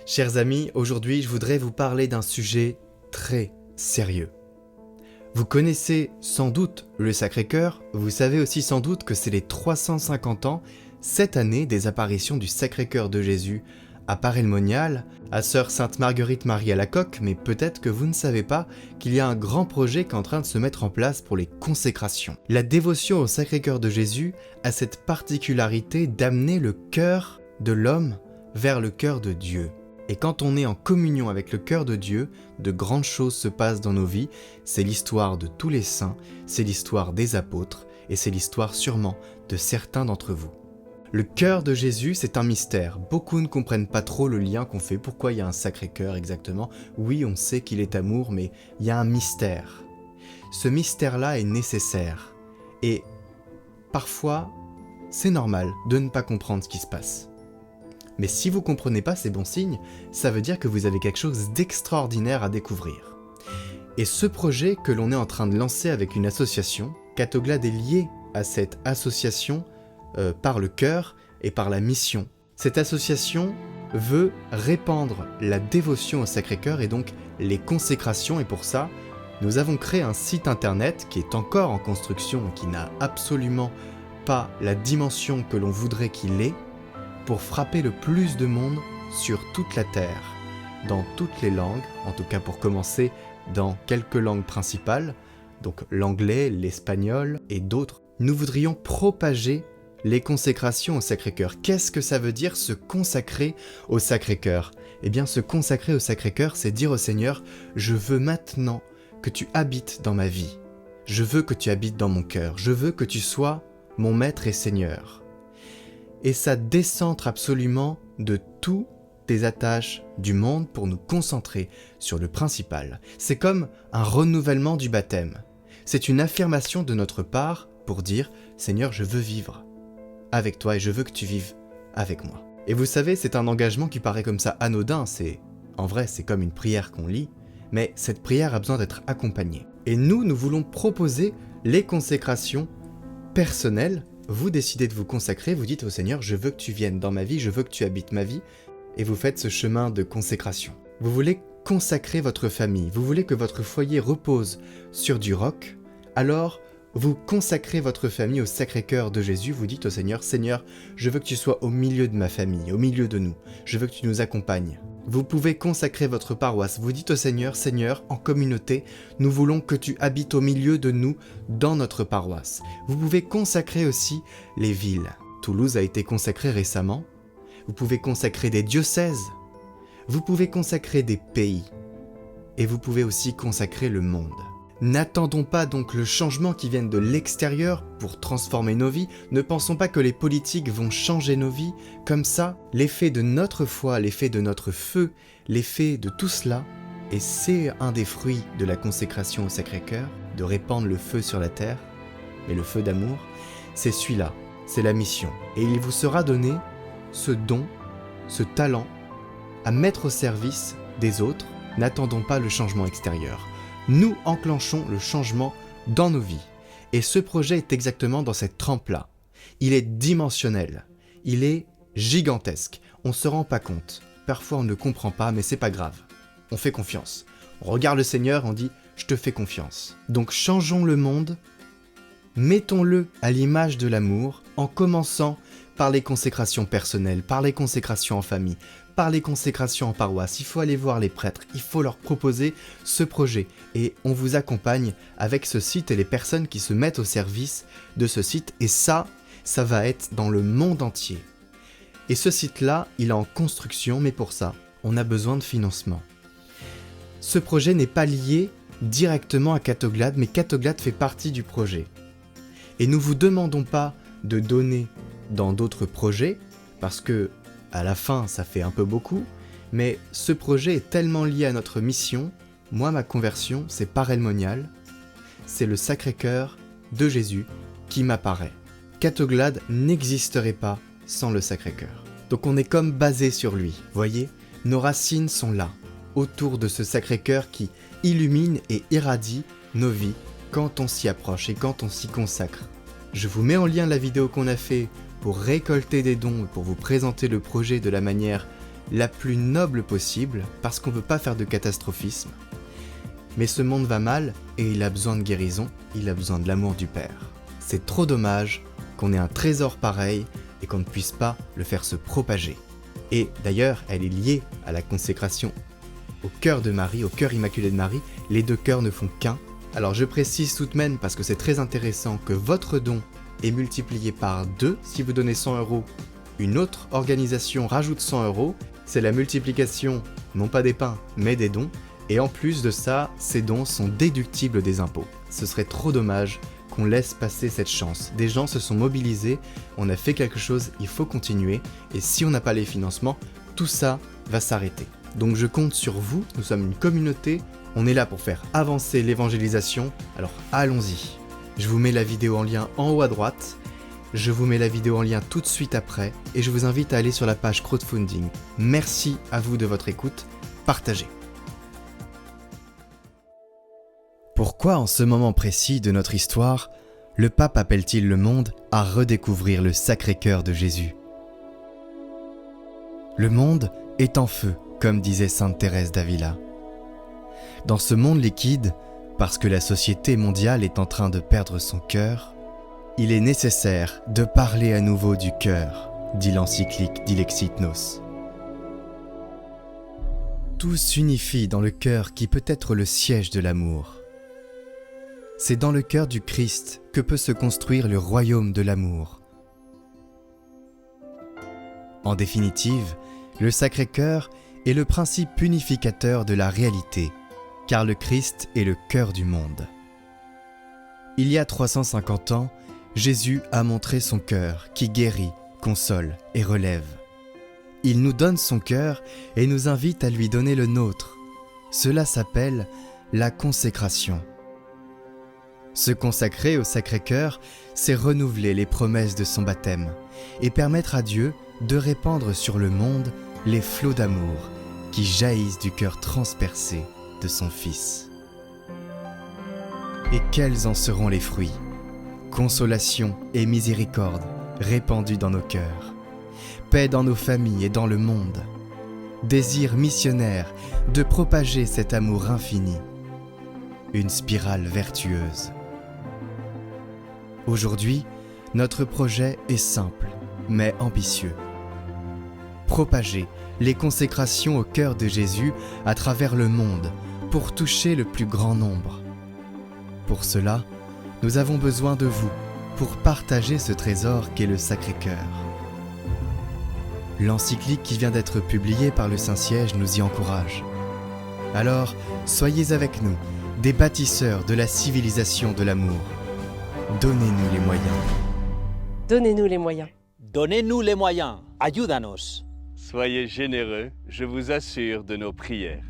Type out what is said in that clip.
Chers amis, aujourd'hui je voudrais vous parler d'un sujet très sérieux. Vous connaissez sans doute le Sacré-Cœur, vous savez aussi sans doute que c'est les 350 ans, cette année, des apparitions du Sacré-Cœur de Jésus à Paray-le-Monial, à Sœur Sainte-Marguerite-Marie à la Coque, mais peut-être que vous ne savez pas qu'il y a un grand projet qui est en train de se mettre en place pour les consécrations. La dévotion au Sacré-Cœur de Jésus a cette particularité d'amener le cœur de l'homme vers le cœur de Dieu. Et quand on est en communion avec le cœur de Dieu, de grandes choses se passent dans nos vies. C'est l'histoire de tous les saints, c'est l'histoire des apôtres, et c'est l'histoire sûrement de certains d'entre vous. Le cœur de Jésus, c'est un mystère. Beaucoup ne comprennent pas trop le lien qu'on fait. Pourquoi il y a un Sacré-Cœur exactement? Oui, on sait qu'il est amour, mais il y a un mystère. Ce mystère-là est nécessaire. Et parfois, c'est normal de ne pas comprendre ce qui se passe. Mais si vous ne comprenez pas ces bons signes, ça veut dire que vous avez quelque chose d'extraordinaire à découvrir. Et ce projet que l'on est en train de lancer avec une association, Catoglade est lié à cette association par le cœur et par la mission. Cette association veut répandre la dévotion au Sacré-Cœur et donc les consécrations, et pour ça, nous avons créé un site internet qui est encore en construction et qui n'a absolument pas la dimension que l'on voudrait qu'il ait, pour frapper le plus de monde sur toute la Terre, dans toutes les langues, en tout cas pour commencer dans quelques langues principales, donc l'anglais, l'espagnol et d'autres. Nous voudrions propager les consécrations au Sacré-Cœur. Qu'est-ce que ça veut dire se consacrer au Sacré-Cœur? Eh bien, se consacrer au Sacré-Cœur, c'est dire au Seigneur, je veux maintenant que tu habites dans ma vie. Je veux que tu habites dans mon cœur. Je veux que tu sois mon Maître et Seigneur. Et ça décentre absolument de toutes les attaches du monde pour nous concentrer sur le principal. C'est comme un renouvellement du baptême. C'est une affirmation de notre part pour dire « Seigneur, je veux vivre avec toi et je veux que tu vives avec moi ». Et vous savez, c'est un engagement qui paraît comme ça anodin. En vrai, c'est comme une prière qu'on lit, mais cette prière a besoin d'être accompagnée. Et nous voulons proposer les consécrations personnelles. Vous décidez de vous consacrer, vous dites au Seigneur, je veux que tu viennes dans ma vie, je veux que tu habites ma vie, et vous faites ce chemin de consécration. Vous voulez consacrer votre famille, vous voulez que votre foyer repose sur du roc, alors vous consacrez votre famille au Sacré-Cœur de Jésus, vous dites au Seigneur, Seigneur, je veux que tu sois au milieu de ma famille, au milieu de nous, je veux que tu nous accompagnes. Vous pouvez consacrer votre paroisse, vous dites au Seigneur, Seigneur, en communauté, nous voulons que tu habites au milieu de nous, dans notre paroisse. Vous pouvez consacrer aussi les villes. Toulouse a été consacrée récemment. Vous pouvez consacrer des diocèses. Vous pouvez consacrer des pays. Et vous pouvez aussi consacrer le monde. N'attendons pas donc le changement qui vienne de l'extérieur pour transformer nos vies. Ne pensons pas que les politiques vont changer nos vies. Comme ça, l'effet de notre foi, l'effet de notre feu, l'effet de tout cela, et c'est un des fruits de la consécration au Sacré-Cœur, de répandre le feu sur la terre, mais le feu d'amour, c'est celui-là, c'est la mission. Et il vous sera donné ce don, ce talent, à mettre au service des autres. N'attendons pas le changement extérieur. Nous enclenchons le changement dans nos vies. Et ce projet est exactement dans cette trempe-là. Il est dimensionnel. Il est gigantesque. On ne se rend pas compte. Parfois on ne comprend pas, mais c'est pas grave. On fait confiance. On regarde le Seigneur, on dit « je te fais confiance ». Donc changeons le monde, mettons-le à l'image de l'amour, en commençant par les consécrations personnelles, par les consécrations en famille, par les consécrations en paroisse. Il faut aller voir les prêtres, il faut leur proposer ce projet. Et on vous accompagne avec ce site et les personnes qui se mettent au service de ce site. Et ça va être dans le monde entier. Et ce site-là, il est en construction, mais pour ça, on a besoin de financement. Ce projet n'est pas lié directement à Catoglade, mais Catoglade fait partie du projet. Et nous vous demandons pas de donner dans d'autres projets, parce que à la fin ça fait un peu beaucoup, mais ce projet est tellement lié à notre mission. Moi, ma conversion, c'est Paray-le-Monial, c'est le Sacré-Cœur de Jésus qui m'apparaît. Catoglade n'existerait pas sans le Sacré-Cœur. Donc on est comme basé sur lui, voyez, nos racines sont là, autour de ce Sacré-Cœur qui illumine et irradie nos vies quand on s'y approche et quand on s'y consacre. Je vous mets en lien la vidéo qu'on a fait pour récolter des dons, pour vous présenter le projet de la manière la plus noble possible, parce qu'on ne veut pas faire de catastrophisme. Mais ce monde va mal, et il a besoin de guérison, il a besoin de l'amour du Père. C'est trop dommage qu'on ait un trésor pareil, et qu'on ne puisse pas le faire se propager. Et d'ailleurs, elle est liée à la consécration au cœur de Marie, au cœur immaculé de Marie. Les deux cœurs ne font qu'un. Alors je précise tout de même, parce que c'est très intéressant, que votre don est multiplié par 2 si vous donnez 100 €. Une autre organisation rajoute 100 €. C'est la multiplication, non pas des pains, mais des dons. Et en plus de ça, ces dons sont déductibles des impôts. Ce serait trop dommage qu'on laisse passer cette chance. Des gens se sont mobilisés, on a fait quelque chose, il faut continuer. Et si on n'a pas les financements, tout ça va s'arrêter. Donc je compte sur vous, nous sommes une communauté, on est là pour faire avancer l'évangélisation, alors allons-y. Je vous mets la vidéo en lien en haut à droite, je vous mets la vidéo en lien tout de suite après, et je vous invite à aller sur la page crowdfunding. Merci à vous de votre écoute, partagez. Pourquoi en ce moment précis de notre histoire, le pape appelle-t-il le monde à redécouvrir le Sacré-Cœur de Jésus ? Le monde est en feu, comme disait sainte Thérèse d'Avila. Dans ce monde liquide, parce que la société mondiale est en train de perdre son cœur, il est nécessaire de parler à nouveau du cœur, dit l'encyclique Dilexit Nos. Tout s'unifie dans le cœur qui peut être le siège de l'amour. C'est dans le cœur du Christ que peut se construire le royaume de l'amour. En définitive, le Sacré-Cœur est le principe unificateur de la réalité, car le Christ est le cœur du monde. Il y a 350 ans, Jésus a montré son cœur qui guérit, console et relève. Il nous donne son cœur et nous invite à lui donner le nôtre. Cela s'appelle la consécration. Se consacrer au Sacré-Cœur, c'est renouveler les promesses de son baptême et permettre à Dieu de répandre sur le monde les flots d'amour qui jaillissent du cœur transpercé de son Fils. Et quels en seront les fruits ? Consolation et miséricorde répandues dans nos cœurs, paix dans nos familles et dans le monde, désir missionnaire de propager cet amour infini, une spirale vertueuse. Aujourd'hui, notre projet est simple, mais ambitieux. Propager les consécrations au cœur de Jésus à travers le monde pour toucher le plus grand nombre. Pour cela, nous avons besoin de vous pour partager ce trésor qu'est le Sacré-Cœur. L'encyclique qui vient d'être publiée par le Saint-Siège nous y encourage. Alors, soyez avec nous, des bâtisseurs de la civilisation de l'amour. Donnez-nous les moyens. Donnez-nous les moyens. Donnez-nous les moyens. Ayúdanos. Soyez généreux, je vous assure de nos prières.